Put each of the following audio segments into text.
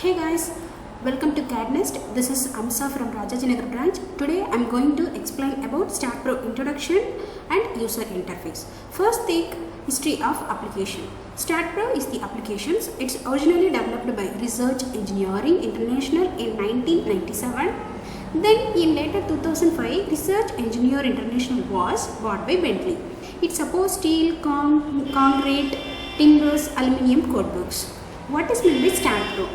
Hey guys, welcome to CADNest. This is Amsa from Rajajinagar branch. Today I am going to explain about StatPro introduction and user interface. First, take history of application. StatPro is the applications. It's originally developed by Research Engineering International in 1997. Then in later 2005, Research Engineer International was bought by Bentley. It supports steel, concrete, timbers, aluminium codebooks. What is meant by StatPro?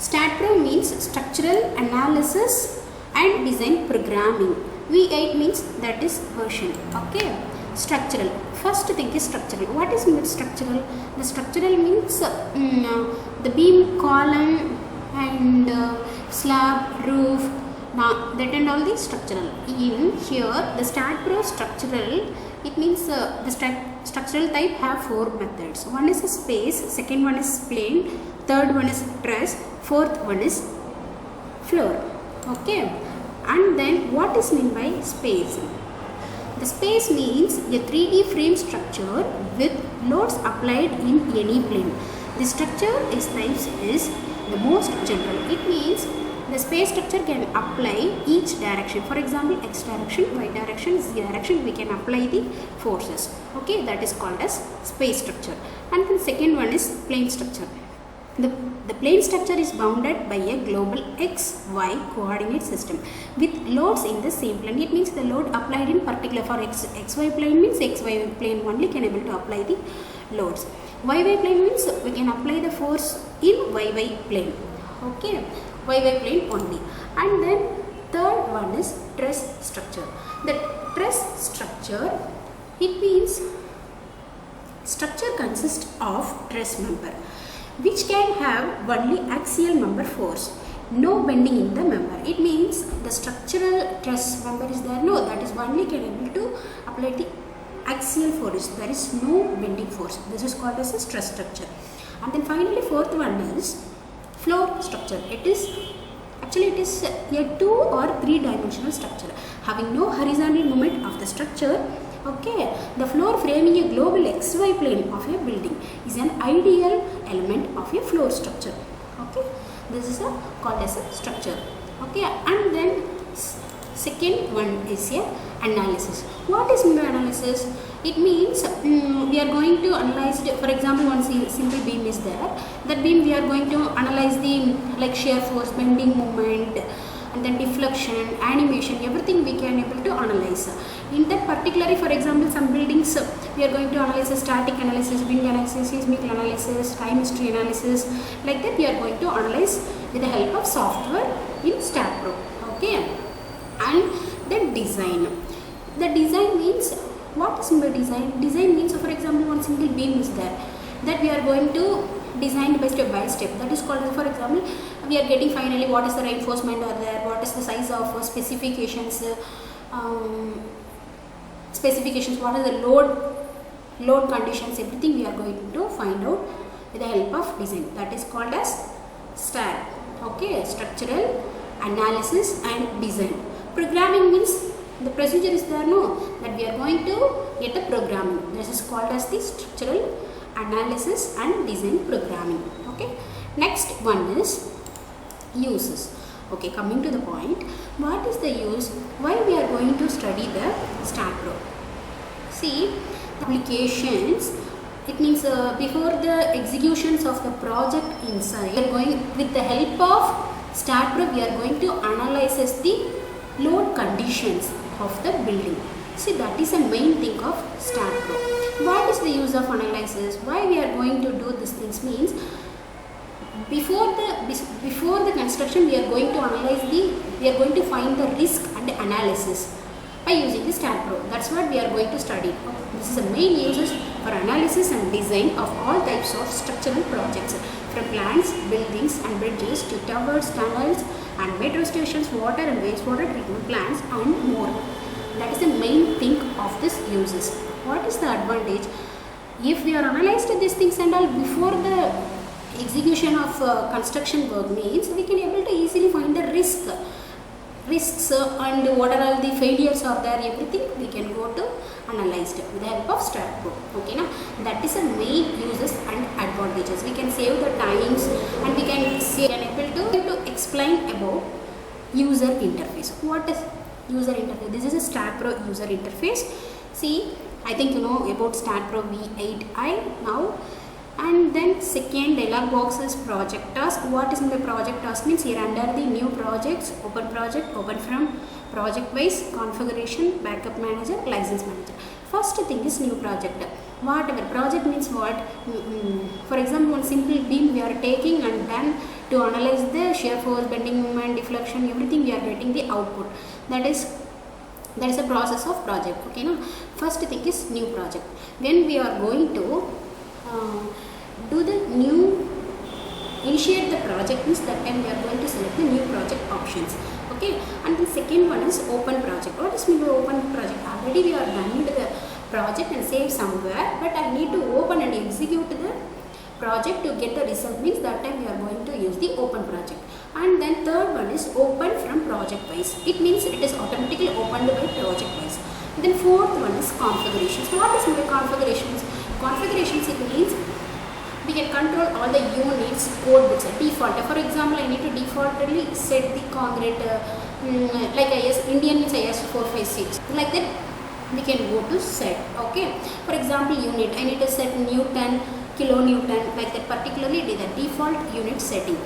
StatPro means Structural Analysis and Design Programming. V8 means that is version. Okay. Structural. First thing is structural. What is meant structural? The structural means the beam, column and slab, roof. Now that and all the structural. In here the StatPro structural, it means the structural type have four methods. One is a space, second one is plane, third one is truss, fourth one is floor. Okay, and then what is meant by space? The space means a 3D frame structure with loads applied in any plane. The structure is the most general. It means the space structure can apply each direction. For example, x direction, y direction, z direction, we can apply the forces. Okay, that is called as space structure. And the second one is plane structure. The plane structure is bounded by a global x-y coordinate system with loads in the same plane. It means the load applied in particular for xy plane means xy plane only can able to apply the loads. Yy plane means we can apply the force in yy plane. Okay, yy plane only. And then third one is truss structure. The truss structure, it means structure consists of truss member, which can have only axial member force, no bending in the member. It means the structural truss member is there, no, that is only can able to apply the axial force, there is no bending force. This is called as a truss structure. And then finally fourth one is floor structure. It is a 2 or 3 dimensional structure having no horizontal movement of the structure. Okay, the floor framing a global xy plane of a building is an ideal element of a floor structure. Okay, this is called as a structure. Okay, and then second one is a analysis. What is analysis? It means we are going to analyze, for example, one simple beam is there. That beam we are going to analyze the shear force, bending moment, and then deflection, animation, everything we can able to analyze. In that particularly, for example, some buildings we are going to analyze a static analysis, wind analysis, seismic analysis, time history analysis. Like that we are going to analyze with the help of software in StatPro. Okay, and then design. The design means, what is by design? Design means, for example, one single beam is there that we are going to design by step. That is called, for example, we are getting finally what is the reinforcement are there, what is the size of specifications, what are the load conditions, everything we are going to find out with the help of design. That is called as STAT. Okay, structural analysis and design. Programming means the procedure is there, no, that we are going to get the programming. This is called as the structural analysis and design programming. Okay, next one is uses. Okay, coming to the point, what is the use? Why we are going to study the StatPro? See, applications, it means before the executions of the project inside, we are going with the help of StatPro, we are going to analyze the load conditions of the building. See, that is the main thing of StatPro. What is the use of analysis? Why we are going to do these things means, before the construction we are going to find the risk and analysis by using the StatPro. That's what we are going to study. This is the main uses for analysis and design of all types of structural projects, from plants, buildings and bridges to towers, tunnels and metro stations, water and wastewater treatment plants and more. That is the main thing of this uses. What is the advantage? If we are analyzed these things and all before the execution of construction work means, we can able to easily find the risks and what are all the failures are there, everything we can go to analyzed with the help of StatPro. Okay, now that is the main uses and advantages. We can save the times and we can can see and able to explain about user interface. What is user interface? This is a StatPro user interface. See, I think you know about StatPro V8i now. And then second dialog box is project task. What is in the project task means here under the new projects, open project, open from project wise, configuration, backup manager, license manager. First thing is new project. Whatever project means what? For example, one simple beam we are taking and then to analyze the shear force, bending moment, deflection, everything we are getting the output. That is a process of project. Okay, now first thing is new project. When we are going to do the new initiate the project means that time we are going to select the new project options. Okay, and the second one is open project. What is mean by open project? Already we are done with the project and save somewhere, but I need to open and execute the project to get the result means that time we are going to use the open project. And then third one is open from project wise. It means it is automatically opened by project wise. Then fourth one is configurations. What is mean by configurations? Configurations, it means we can control all the units code books default. For example, I need to defaultly set the concrete like Indian means IS456 like that we can go to set. Okay, for example, unit I need to set Newton, kilonewton, like that particularly it is the default unit setting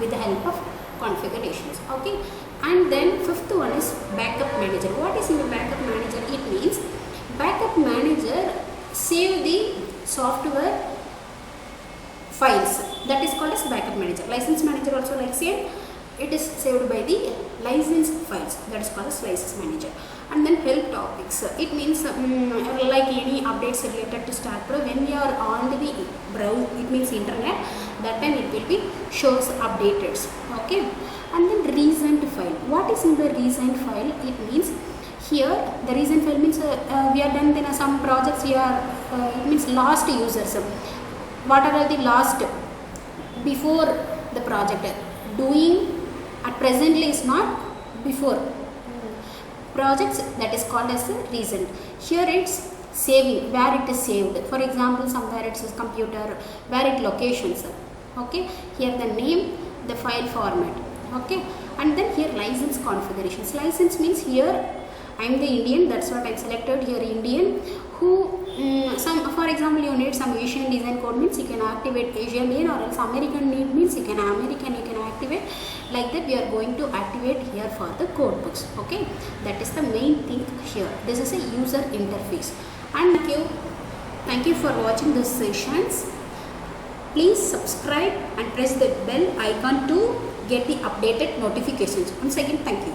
with the help of configurations. Okay, and then fifth one is backup manager. What is in the backup manager? It means backup manager save the software files, that is called as backup manager. License manager also like same, it is saved by the license files, that is called as license manager. And then help topics, it means like any updates related to StatPro, when we are on the browse, it means internet, that time it will be shows updated. Okay, and then recent file. What is in the recent file? It means here the recent file means we are done then some projects we are it means lost users. What are the last before the project doing at presently is not before projects, that is called as recent. Here it's saving where it is saved. For example, somewhere it is computer, where it locations. Okay, here the name, the file format. Okay, and then here license configurations. License means here I am the Indian, that's what I selected here Indian, who some, for example, you need some Asian design code means you can activate Asian lane, or else American need means you can American you can activate. Like that we are going to activate here for the code books. Okay, that is the main thing here. This is a user interface. And thank you for watching this sessions. Please subscribe and press the bell icon to get the updated notifications. Once again, thank you.